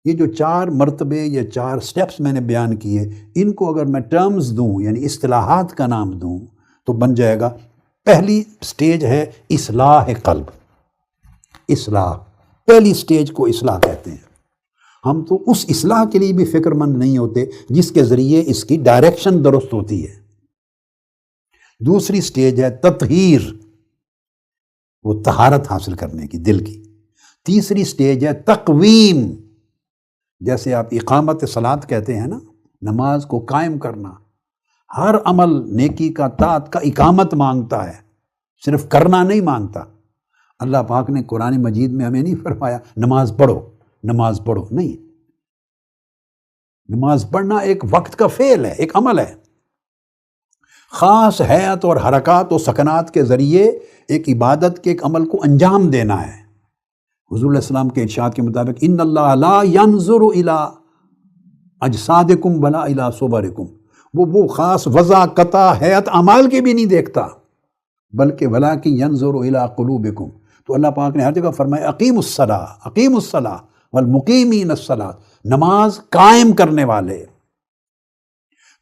یہ جو 4 مرتبے یا 4 سٹیپس میں نے بیان کیے، ان کو اگر میں ٹرمز دوں، یعنی اصطلاحات کا نام دوں، تو بن جائے گا، پہلی سٹیج ہے اصلاح قلب، اصلاح، پہلی سٹیج کو اصلاح کہتے ہیں۔ ہم تو اس اصلاح کے لیے بھی فکر مند نہیں ہوتے جس کے ذریعے اس کی ڈائریکشن درست ہوتی ہے۔ دوسری سٹیج ہے تطہیر، وہ طہارت حاصل کرنے کی دل کی۔ تیسری سٹیج ہے تقویم، جیسے آپ اقامت صلاۃ کہتے ہیں نا، نماز کو قائم کرنا۔ ہر عمل نیکی کا، طاعت کا اقامت مانگتا ہے، صرف کرنا نہیں مانگتا۔ اللہ پاک نے قرآن مجید میں ہمیں نہیں فرمایا نماز پڑھو، نماز پڑھو، نہیں۔ نماز پڑھنا ایک وقت کا فعل ہے، ایک عمل ہے، خاص حیات اور حرکات و سکنات کے ذریعے ایک عبادت کے ایک عمل کو انجام دینا ہے۔ حضور علیہ السلام کے ارشاد کے مطابق ان اللہ لا ينظر الى اجسادکم ولا الى صورکم، وہ خاص وضع، قطع، حیات، اعمال کے بھی نہیں دیکھتا، بلکہ ولکن ينظر الى قلوبکم۔ تو اللہ پاک نے ہر جگہ فرمایا اقیموا الصلاۃ، اقیموا الصلاۃ والمقیمین الصلاۃ، نماز قائم کرنے والے۔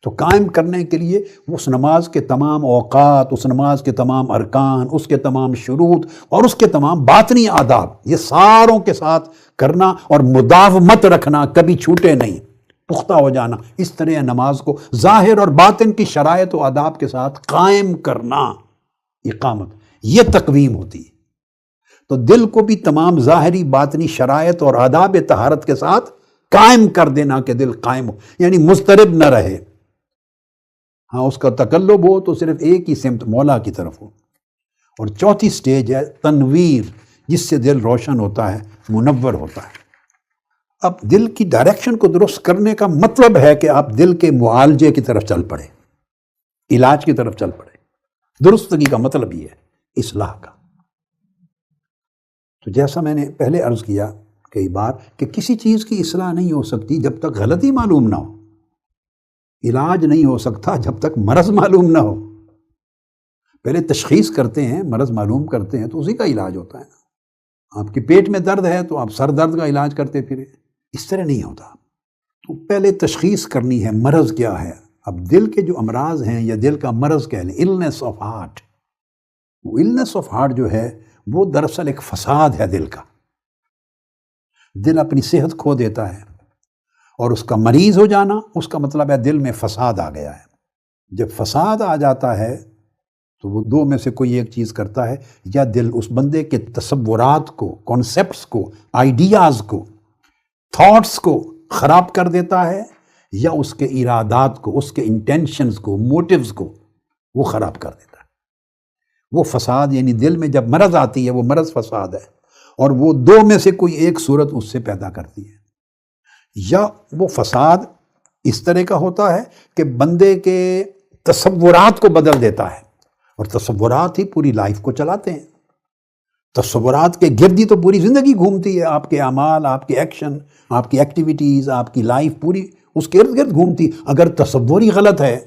تو قائم کرنے کے لیے اس نماز کے تمام اوقات، اس نماز کے تمام ارکان، اس کے تمام شروط اور اس کے تمام باطنی آداب، یہ ساروں کے ساتھ کرنا اور مداومت رکھنا، کبھی چھوٹے نہیں، پختہ ہو جانا، اس طرح نماز کو ظاہر اور باطن کی شرائط و آداب کے ساتھ قائم کرنا، اقامت، یہ تقویم ہوتی ہے۔ تو دل کو بھی تمام ظاہری باطنی شرائط اور آداب طہارت کے ساتھ قائم کر دینا کہ دل قائم ہو، یعنی مضطرب نہ رہے۔ ہاں، اس کا تقلب ہو تو صرف ایک ہی سمت، مولا کی طرف ہو۔ اور چوتھی سٹیج ہے تنویر، جس سے دل روشن ہوتا ہے، منور ہوتا ہے۔ اب دل کی ڈائریکشن کو درست کرنے کا مطلب ہے کہ آپ دل کے معالجے کی طرف چل پڑے۔ علاج کی طرف چل پڑے۔ درستگی کا مطلب یہ ہے اصلاح کا۔ تو جیسا میں نے پہلے عرض کیا کئی بار کہ کسی چیز کی اصلاح نہیں ہو سکتی جب تک غلطی معلوم نہ ہو، علاج نہیں ہو سکتا جب تک مرض معلوم نہ ہو۔ پہلے تشخیص کرتے ہیں، مرض معلوم کرتے ہیں تو اسی کا علاج ہوتا ہے۔ آپ کے پیٹ میں درد ہے تو آپ سر درد کا علاج کرتے پھریں، اس طرح نہیں ہوتا۔ تو پہلے تشخیص کرنی ہے مرض کیا ہے۔ اب دل کے جو امراض ہیں یا دل کا مرض کہہ لیں، illness of heart، وہ illness of heart جو ہے وہ دراصل ایک فساد ہے دل کا۔ دل اپنی صحت کھو دیتا ہے، اور اس کا مریض ہو جانا اس کا مطلب ہے دل میں فساد آ گیا ہے۔ جب فساد آ جاتا ہے تو وہ دو میں سے کوئی ایک چیز کرتا ہے، یا دل اس بندے کے تصورات کو، کانسیپٹس کو، آئیڈیاز کو، تھاٹس کو خراب کر دیتا ہے، یا اس کے ارادات کو، اس کے انٹینشنز کو، موٹیوز کو وہ خراب کر دیتا ہے۔ وہ فساد یعنی دل میں جب مرض آتی ہے وہ مرض فساد ہے، اور وہ دو میں سے کوئی ایک صورت اس سے پیدا کرتی ہے۔ یا وہ فساد اس طرح کا ہوتا ہے کہ بندے کے تصورات کو بدل دیتا ہے، اور تصورات ہی پوری لائف کو چلاتے ہیں۔ تصورات کے گرد ہی تو پوری زندگی گھومتی ہے، آپ کے اعمال، آپ کے ایکشن، آپ کی ایکٹیویٹیز، آپ کی لائف پوری اس کے ارد گرد گھومتی۔ اگر تصور ہی غلط ہے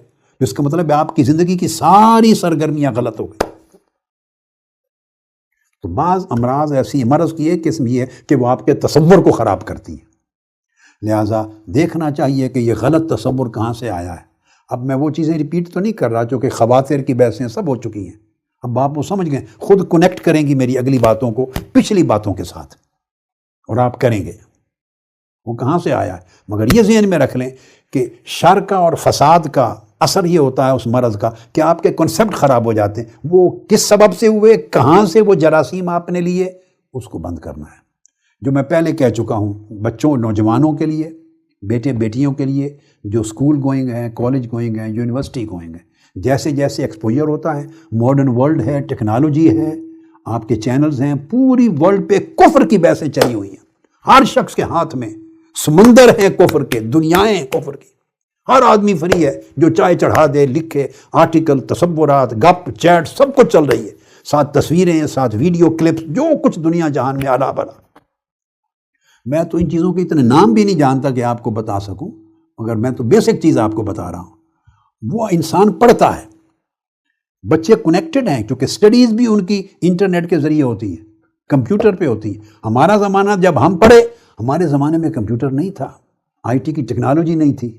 اس کا مطلب ہے آپ کی زندگی کی ساری سرگرمیاں غلط ہو گئی۔ تو بعض امراض ایسی، مرض کی ایک قسم یہ ہے کہ وہ آپ کے تصور کو خراب کرتی ہے۔ لہٰذا دیکھنا چاہیے کہ یہ غلط تصور کہاں سے آیا ہے۔ اب میں وہ چیزیں ریپیٹ تو نہیں کر رہا جو کہ خواطر کی بحثیں سب ہو چکی ہیں، اب آپ وہ سمجھ گئے، خود کنیکٹ کریں گی میری اگلی باتوں کو پچھلی باتوں کے ساتھ، اور آپ کریں گے وہ کہاں سے آیا ہے۔ مگر یہ ذہن میں رکھ لیں کہ شر کا اور فساد کا اثر یہ ہوتا ہے اس مرض کا کہ آپ کے کنسیپٹ خراب ہو جاتے ہیں۔ وہ کس سبب سے ہوئے، کہاں سے وہ جراثیم آپ نے لیے، اس کو بند کرنا ہے۔ جو میں پہلے کہہ چکا ہوں، بچوں، نوجوانوں کے لیے، بیٹے بیٹیوں کے لیے جو اسکول گوئنگ ہیں، کالج گوئنگ ہیں، یونیورسٹی گوئنگ ہیں، جیسے جیسے ایکسپوجر ہوتا ہے، ماڈرن ورلڈ ہے، ٹیکنالوجی ہے، آپ کے چینلز ہیں، پوری ورلڈ پہ کفر کی بحثیں چلی ہوئی ہیں۔ ہر شخص کے ہاتھ میں سمندر ہے کفر کے، دنیائیں کفر کی۔ ہر آدمی فری ہے جو چائے چڑھا دے، لکھے، آرٹیکل، تصورات، گپ چیٹ سب کچھ چل رہی ہے، ساتھ تصویریں، ساتھ ویڈیو کلپس، جو کچھ دنیا جہان میں آلا بلا۔ میں تو ان چیزوں کے اتنے نام بھی نہیں جانتا کہ آپ کو بتا سکوں، مگر میں تو بیسک چیز آپ کو بتا رہا ہوں۔ وہ انسان پڑھتا ہے، بچے کنیکٹڈ ہیں کیونکہ سٹڈیز بھی ان کی انٹرنیٹ کے ذریعے ہوتی ہے، کمپیوٹر پہ ہوتی ہے۔ ہمارا زمانہ جب ہم پڑھے، ہمارے زمانے میں کمپیوٹر نہیں تھا، آئی ٹی کی ٹیکنالوجی نہیں تھی،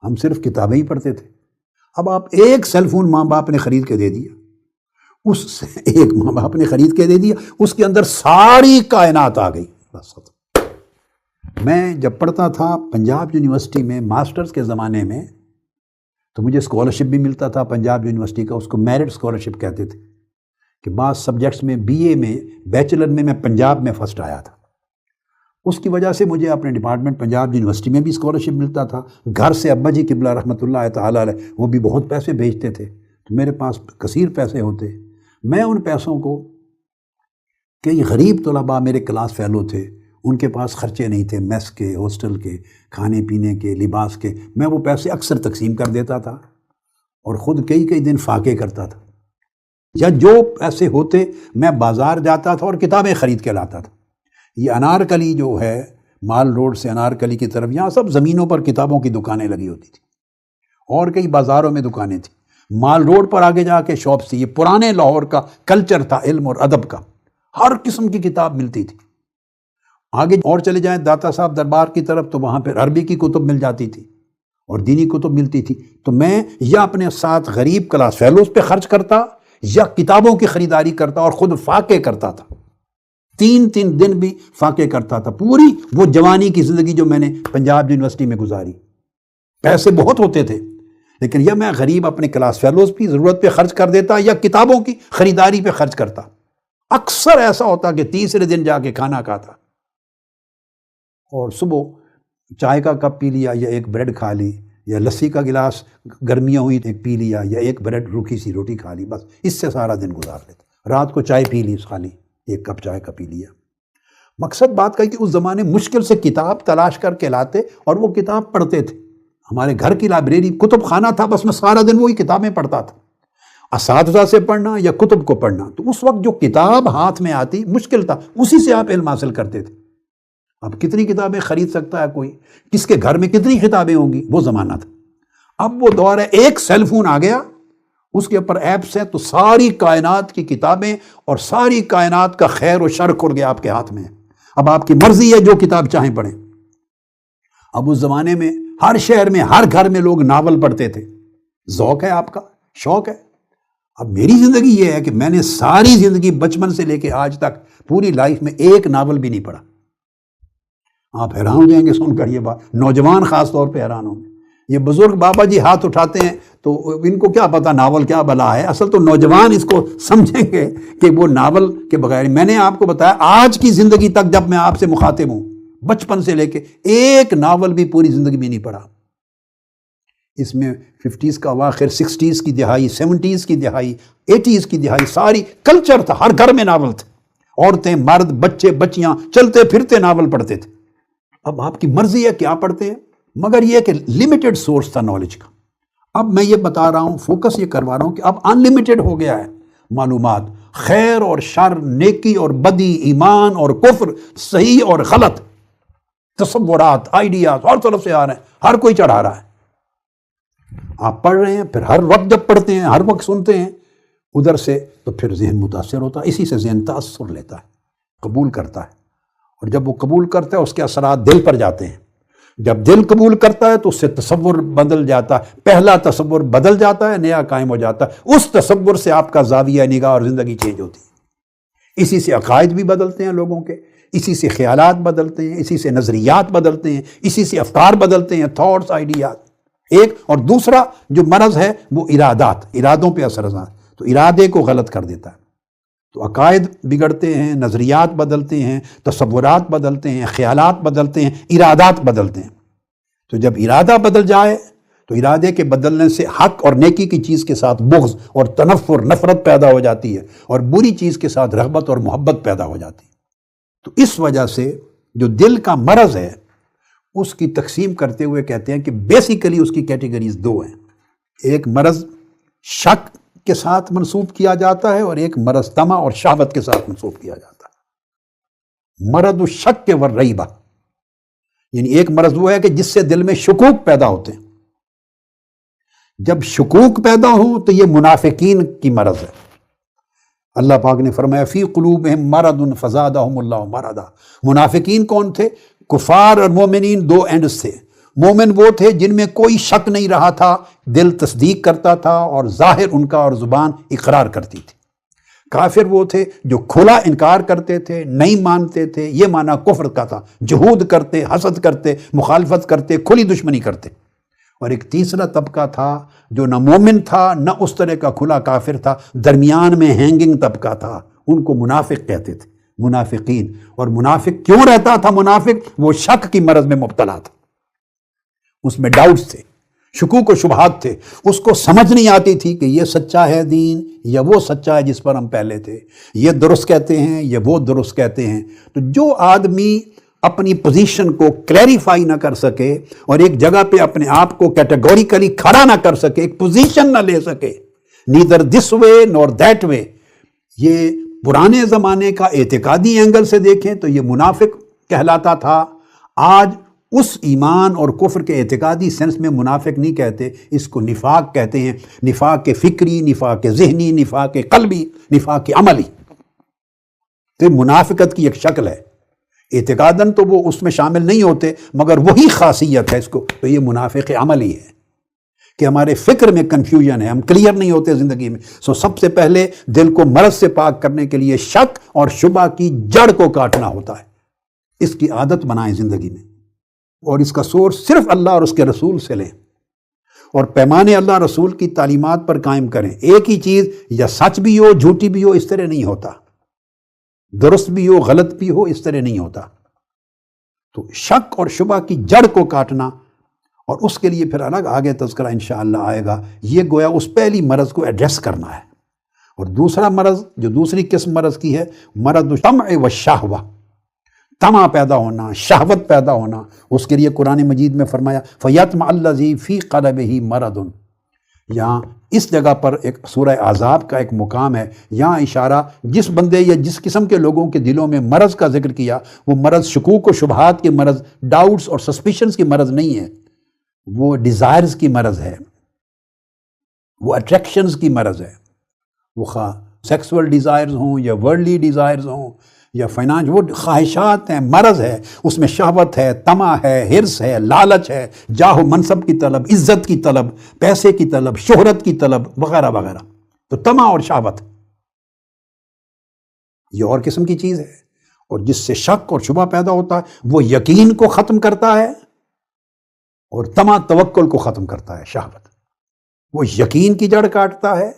ہم صرف کتابیں ہی پڑھتے تھے۔ اب آپ ایک سیل فون ماں باپ نے خرید کے دے دیا، اس سے ایک ماں باپ نے خرید کے دے دیا، اس کے اندر ساری کائنات آ گئی، بس ختم۔ میں جب پڑھتا تھا پنجاب یونیورسٹی میں ماسٹرز کے زمانے میں، تو مجھے اسکالرشپ بھی ملتا تھا پنجاب یونیورسٹی کا، اس کو میرٹ اسکالرشپ کہتے تھے، کہ بعض سبجیکٹس میں بی اے میں، بیچلر میں پنجاب میں فرسٹ آیا تھا۔ اس کی وجہ سے مجھے اپنے ڈپارٹمنٹ پنجاب یونیورسٹی میں بھی اسکالرشپ ملتا تھا۔ گھر سے ابا جی قبلہ رحمۃ اللہ تعالیٰ علیہ وہ بھی بہت پیسے بھیجتے تھے، تو میرے پاس کثیر پیسے ہوتے۔ میں ان پیسوں کو، کئی غریب طلباء میرے کلاس فیلو تھے، ان کے پاس خرچے نہیں تھے، میس کے، ہاسٹل کے، کھانے پینے کے، لباس کے، میں وہ پیسے اکثر تقسیم کر دیتا تھا، اور خود کئی دن فاقے کرتا تھا۔ یا جو پیسے ہوتے میں بازار جاتا تھا اور کتابیں خرید کے لاتا تھا۔ یہ انارکلی جو ہے، مال روڈ سے انارکلی کی طرف، یہاں سب زمینوں پر کتابوں کی دکانیں لگی ہوتی تھیں، اور کئی بازاروں میں دکانیں تھیں۔ مال روڈ پر آگے جا کے شاپس تھی۔ یہ پرانے لاہور کا کلچر تھا علم اور ادب کا، ہر قسم کی کتاب ملتی تھی۔ آگے اور چلے جائیں داتا صاحب دربار کی طرف، تو وہاں پہ عربی کی کتب مل جاتی تھی اور دینی کتب ملتی تھی۔ تو میں یا اپنے ساتھ غریب کلاس فیلوز پہ خرچ کرتا، یا کتابوں کی خریداری کرتا اور خود فاقے کرتا تھا۔ 3 دن بھی فاقے کرتا تھا، پوری وہ جوانی کی زندگی جو میں نے پنجاب یونیورسٹی میں گزاری۔ پیسے بہت ہوتے تھے، لیکن یا میں غریب اپنے کلاس فیلوز کی ضرورت پہ خرچ کر دیتا، یا کتابوں کی خریداری پہ خرچ کرتا۔ اکثر ایسا ہوتا کہ تیسرے دن جا کے کھانا کھاتا، اور صبح چائے کا کپ پی لیا، یا ایک بریڈ کھا لی، یا لسی کا گلاس گرمیاں ہوئی ایک پی لیا، یا ایک بریڈ روکھی سی روٹی کھا لی، بس اس سے سارا دن گزار لیتا۔ رات کو چائے پی لی، خالی ایک کپ چائے کا پی لیا۔ مقصد بات کا کہ اس زمانے مشکل سے کتاب تلاش کر کے لاتے اور وہ کتاب پڑھتے تھے۔ ہمارے گھر کی لائبریری کتب خانہ تھا، بس میں سارا دن وہی کتابیں پڑھتا تھا، اساتذہ سے پڑھنا یا کتب کو پڑھنا. تو اس وقت جو کتاب ہاتھ میں آتی مشکل تھا، اسی سے آپ علم حاصل کرتے تھے. اب کتنی کتابیں خرید سکتا ہے کوئی، کس کے گھر میں کتنی کتابیں ہوں گی، وہ زمانہ تھا. اب وہ دور ہے، ایک سیل فون آ گیا، اس کے اوپر ایپس ہے، تو ساری کائنات کی کتابیں اور ساری کائنات کا خیر و شر کھل گیا آپ کے ہاتھ میں. اب آپ کی مرضی ہے جو کتاب چاہیں پڑھیں. اب اس زمانے میں ہر شہر میں ہر گھر میں لوگ ناول پڑھتے تھے. ذوق ہے آپ کا، شوق ہے. اب میری زندگی یہ ہے کہ میں نے ساری زندگی بچپن سے لے کے آج تک پوری لائف میں ایک ناول بھی نہیں پڑھا. آپ حیران ہو جائیں گے سن کر یہ بات، نوجوان خاص طور پہ حیران ہوں گے. یہ بزرگ بابا جی ہاتھ اٹھاتے ہیں تو ان کو کیا پتا ناول کیا بلا ہے. اصل تو نوجوان اس کو سمجھیں گے کہ وہ ناول کے بغیر. میں نے آپ کو بتایا آج کی زندگی تک جب میں آپ سے مخاطب ہوں، بچپن سے لے کے ایک ناول بھی پوری زندگی میں نہیں پڑھا. اس میں 50s کا اواخر، 60s کی دہائی، 70s کی دہائی، 80s کی دہائی، ساری کلچر تھا، ہر گھر میں ناول تھے. عورتیں، مرد، بچے، بچیاں چلتے پھرتے ناول پڑھتے تھے. اب آپ کی مرضی ہے کیا پڑھتے ہیں، مگر یہ کہ لمیٹڈ سورس تھا نالج کا. اب میں یہ بتا رہا ہوں، فوکس یہ کروا رہا ہوں کہ اب انلمیٹڈ ہو گیا ہے معلومات، خیر اور شر، نیکی اور بدی، ایمان اور کفر، صحیح اور غلط، تصورات، آئیڈیاز ہر طرف سے آ رہے ہیں، ہر کوئی چڑھا رہا ہے. آپ پڑھ رہے ہیں، پھر ہر وقت جب پڑھتے ہیں ہر وقت سنتے ہیں ادھر سے، تو پھر ذہن متاثر ہوتا ہے. اسی سے ذہن تاثر لیتا ہے، قبول کرتا ہے، اور جب وہ قبول کرتا ہے اس کے اثرات دل پر جاتے ہیں. جب دل قبول کرتا ہے تو اس سے تصور بدل جاتا ہے، پہلا تصور بدل جاتا ہے، نیا قائم ہو جاتا ہے. اس تصور سے آپ کا زاویہ نگاہ اور زندگی چینج ہوتی ہے. اسی سے عقائد بھی بدلتے ہیں لوگوں کے، اسی سے خیالات بدلتے ہیں، اسی سے نظریات بدلتے ہیں، اسی سے افکار بدلتے ہیں، تھاٹس، آئیڈیاز. ایک اور دوسرا جو مرض ہے وہ ارادات، ارادوں پہ اثر ہے، تو ارادے کو غلط کر دیتا ہے. تو عقائد بگڑتے ہیں، نظریات بدلتے ہیں، تصورات بدلتے ہیں، خیالات بدلتے ہیں، ارادات بدلتے ہیں. تو جب ارادہ بدل جائے تو ارادے کے بدلنے سے حق اور نیکی کی چیز کے ساتھ بغض اور تنفر، نفرت پیدا ہو جاتی ہے، اور بری چیز کے ساتھ رغبت اور محبت پیدا ہو جاتی ہے. تو اس وجہ سے جو دل کا مرض ہے اس کی تقسیم کرتے ہوئے کہتے ہیں کہ بیسیکلی اس کی کیٹیگریز دو ہیں. ایک مرض شک کے ساتھ منسوب کیا جاتا ہے، اور ایک مرض طمع اور شہوت کے ساتھ منسوب کیا جاتا ہے. مرض الشک والریبہ، یعنی ایک مرض وہ ہے کہ جس سے دل میں شکوک پیدا ہوتے ہیں. جب شکوک پیدا ہو تو یہ منافقین کی مرض ہے. اللہ پاک نے فرمایا فی قلوبہم مرض فزادہم اللہ مرضا. منافقین کون تھے؟ کفار اور مومنین دو اینڈز تھے. مومن وہ تھے جن میں کوئی شک نہیں رہا تھا، دل تصدیق کرتا تھا اور ظاہر ان کا اور زبان اقرار کرتی تھی. کافر وہ تھے جو کھلا انکار کرتے تھے، نہیں مانتے تھے. یہ معنی کفر کا تھا، جہود کرتے، حسد کرتے، مخالفت کرتے، کھلی دشمنی کرتے. اور ایک تیسرا طبقہ تھا جو نہ مومن تھا نہ اس طرح کا کھلا کافر تھا، درمیان میں ہینگنگ طبقہ تھا. ان کو منافق کہتے تھے، منافقین. اور منافق کیوں رہتا تھا؟ منافق وہ شک کی مرض میں مبتلا تھا، اس میں ڈاؤٹس تھے، شکوک و شبہات تھے. اس کو سمجھ نہیں آتی تھی کہ یہ سچا ہے دین یا وہ سچا ہے جس پر ہم پہلے تھے، یہ درست کہتے ہیں یا وہ درست کہتے ہیں. تو جو آدمی اپنی پوزیشن کو کلیریفائی نہ کر سکے اور ایک جگہ پہ اپنے آپ کو کیٹیگوریکلی کھڑا نہ کر سکے، ایک پوزیشن نہ لے سکے، neither this way Noor that way, یہ پرانے زمانے کا اعتقادی اینگل سے دیکھیں تو یہ منافق کہلاتا تھا. آج اس ایمان اور کفر کے اعتقادی سینس میں منافق نہیں کہتے، اس کو نفاق کہتے ہیں. نفاق فکری، نفاق ذہنی، نفاق قلبی، نفاق عملی. تو منافقت کی ایک شکل ہے. اعتقاداً تو وہ اس میں شامل نہیں ہوتے، مگر وہی خاصیت ہے اس کو. تو یہ منافق عملی ہے کہ ہمارے فکر میں کنفیوژن ہے، ہم کلیئر نہیں ہوتے زندگی میں. سب سے پہلے دل کو مرض سے پاک کرنے کے لیے شک اور شبہ کی جڑ کو کاٹنا ہوتا ہے. اس کی عادت بنائیں زندگی میں، اور اس کا سورس صرف اللہ اور اس کے رسول سے لیں، اور پیمانے اللہ رسول کی تعلیمات پر قائم کریں. ایک ہی چیز یا سچ بھی ہو جھوٹی بھی ہو، اس طرح نہیں ہوتا. درست بھی ہو غلط بھی ہو، اس طرح نہیں ہوتا. تو شک اور شبہ کی جڑ کو کاٹنا، اور اس کے لیے پھر الگ آگے تذکرہ انشاءاللہ آئے گا. یہ گویا اس پہلی مرض کو ایڈریس کرنا ہے. اور دوسرا مرض جو دوسری قسم مرض کی ہے، مرض الطمع والشہوہ، تما پیدا ہونا، شہوت پیدا ہونا، اس کے لیے قرآن مجید میں فرمایا فَيَطْمَعَ الَّذِي فِي قَلْبِهِ مَرَضٌ۔ یہاں اس جگہ پر ایک سورہ احزاب کا ایک مقام ہے، یہاں اشارہ جس بندے یا جس قسم کے لوگوں کے دلوں میں مرض کا ذکر کیا، وہ مرض شکوک و شبہات کی مرض، ڈاؤٹس اور سسپیشنز کی مرض نہیں ہے، وہ ڈیزائرز کی مرض ہے، وہ اٹریکشنز کی مرض ہے، وہ خواہ سیکسول ڈیزائرز ہوں یا ورلڈلی ڈیزائرز ہوں یا فائنانس، وہ خواہشات ہیں، مرض ہے، اس میں شہوت ہے، طمع ہے، حرص ہے، لالچ ہے، جاہ و منصب کی طلب، عزت کی طلب، پیسے کی طلب، شہرت کی طلب وغیرہ وغیرہ۔ تو طمع اور شہوت یہ اور قسم کی چیز ہے، اور جس سے شک اور شبہ پیدا ہوتا ہے وہ یقین کو ختم کرتا ہے، اور طمع توکل کو ختم کرتا ہے۔ شہوت وہ یقین کی جڑ کاٹتا ہے،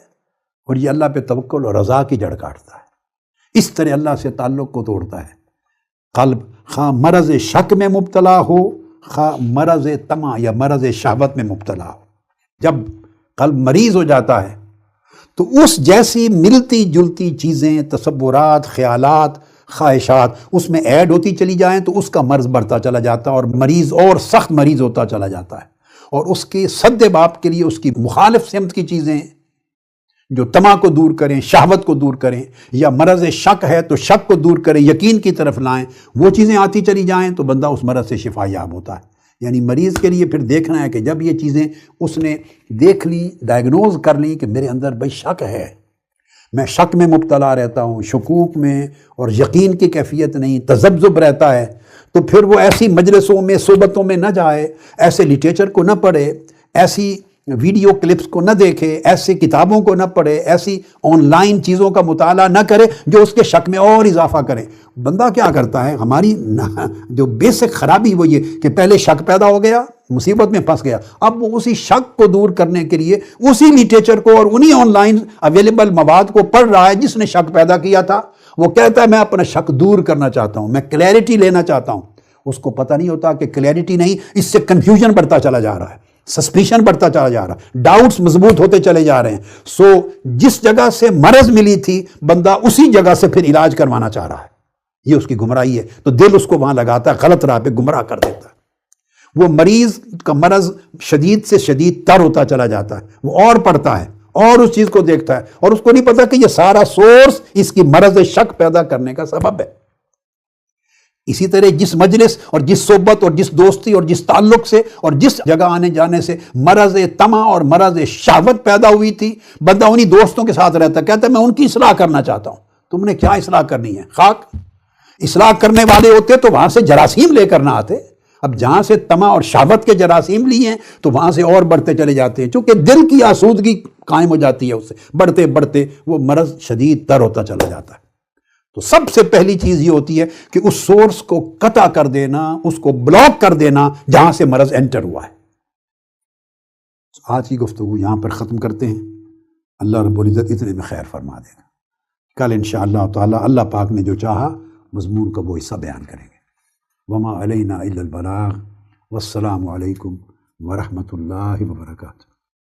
اور یہ اللہ پہ توکل اور رضا کی جڑ کاٹتا ہے۔ اس طرح اللہ سے تعلق کو توڑتا ہے۔ قلب خواہ مرض شک میں مبتلا ہو، خواہ مرض طمع یا مرض شہوت میں مبتلا ہو، جب قلب مریض ہو جاتا ہے تو اس جیسی ملتی جلتی چیزیں، تصورات، خیالات، خواہشات اس میں ایڈ ہوتی چلی جائیں تو اس کا مرض بڑھتا چلا جاتا ہے، اور مریض اور سخت مریض ہوتا چلا جاتا ہے، اور اس کے سد باب کے لیے اس کی مخالف سمت کی چیزیں جو طمع کو دور کریں، شہوت کو دور کریں، یا مرض شک ہے تو شک کو دور کریں، یقین کی طرف لائیں، وہ چیزیں آتی چلی جائیں تو بندہ اس مرض سے شفا یاب ہوتا ہے۔ یعنی مریض کے لیے پھر دیکھنا ہے کہ جب یہ چیزیں اس نے دیکھ لی، ڈائگنوز کر لی کہ میرے اندر بھائی شک ہے، میں شک میں مبتلا رہتا ہوں، شکوک میں، اور یقین کی کیفیت نہیں، تذبذب رہتا ہے، تو پھر وہ ایسی مجلسوں میں، صحبتوں میں نہ جائے، ایسے لٹریچر کو نہ پڑھے، ایسی ویڈیو کلپس کو نہ دیکھے، ایسی کتابوں کو نہ پڑھے، ایسی آن لائن چیزوں کا مطالعہ نہ کرے جو اس کے شک میں اور اضافہ کریں۔ بندہ کیا کرتا ہے، ہماری جو بیسک خرابی وہ یہ کہ پہلے شک پیدا ہو گیا، مصیبت میں پھنس گیا، اب وہ اسی شک کو دور کرنے کے لیے اسی لٹریچر کو اور انہی آن لائن اویلیبل مواد کو پڑھ رہا ہے جس نے شک پیدا کیا تھا۔ وہ کہتا ہے میں اپنا شک دور کرنا چاہتا ہوں، میں کلیئرٹی لینا چاہتا ہوں۔ اس کو پتہ نہیں ہوتا کہ کلیئرٹی نہیں، اس سے کنفیوژن بڑھتا چلا جا رہا ہے، سسپیشن بڑھتا چلا جا رہا ہے، ڈاؤٹس مضبوط ہوتے چلے جا رہے ہیں۔ سو جس جگہ سے مرض ملی تھی بندہ اسی جگہ سے پھر علاج کروانا چاہ رہا ہے، یہ اس کی گمراہی ہے۔ تو دل اس کو وہاں لگاتا ہے، غلط راہ پہ گمراہ کر دیتا ہے۔ وہ مریض کا مرض شدید سے شدید تر ہوتا چلا جاتا ہے، وہ اور پڑھتا ہے اور اس چیز کو دیکھتا ہے، اور اس کو نہیں پتا کہ یہ سارا سورس اس کی مرض شک پیدا کرنے کا سبب ہے۔ اسی طرح جس مجلس اور جس صحبت اور جس دوستی اور جس تعلق سے اور جس جگہ آنے جانے سے مرض طمع اور مرض شہوت پیدا ہوئی تھی، بندہ انہی دوستوں کے ساتھ رہتا ہے، کہتا ہے میں ان کی اصلاح کرنا چاہتا ہوں۔ تم نے کیا اصلاح کرنی ہے؟ خاک اصلاح کرنے والے ہوتے تو وہاں سے جراثیم لے کر نہ آتے۔ اب جہاں سے طمع اور شہوت کے جراثیم لیے ہیں تو وہاں سے اور بڑھتے چلے جاتے ہیں، چونکہ دل کی آسودگی قائم ہو جاتی ہے، اس سے بڑھتے بڑھتے وہ مرض شدید تر ہوتا چلا جاتا ہے۔ تو سب سے پہلی چیز یہ ہوتی ہے کہ اس سورس کو قطع کر دینا، اس کو بلاک کر دینا جہاں سے مرض انٹر ہوا ہے۔ آج کی گفتگو یہاں پر ختم کرتے ہیں، اللہ رب العزت اتنے میں خیر فرما دے گا۔ کل انشاءاللہ تعالی اللہ پاک نے جو چاہا مضمون کا وہ حصہ بیان کریں گے۔ وما علینا الا البلاغ، والسلام علیکم ورحمۃ اللہ وبرکاتہ۔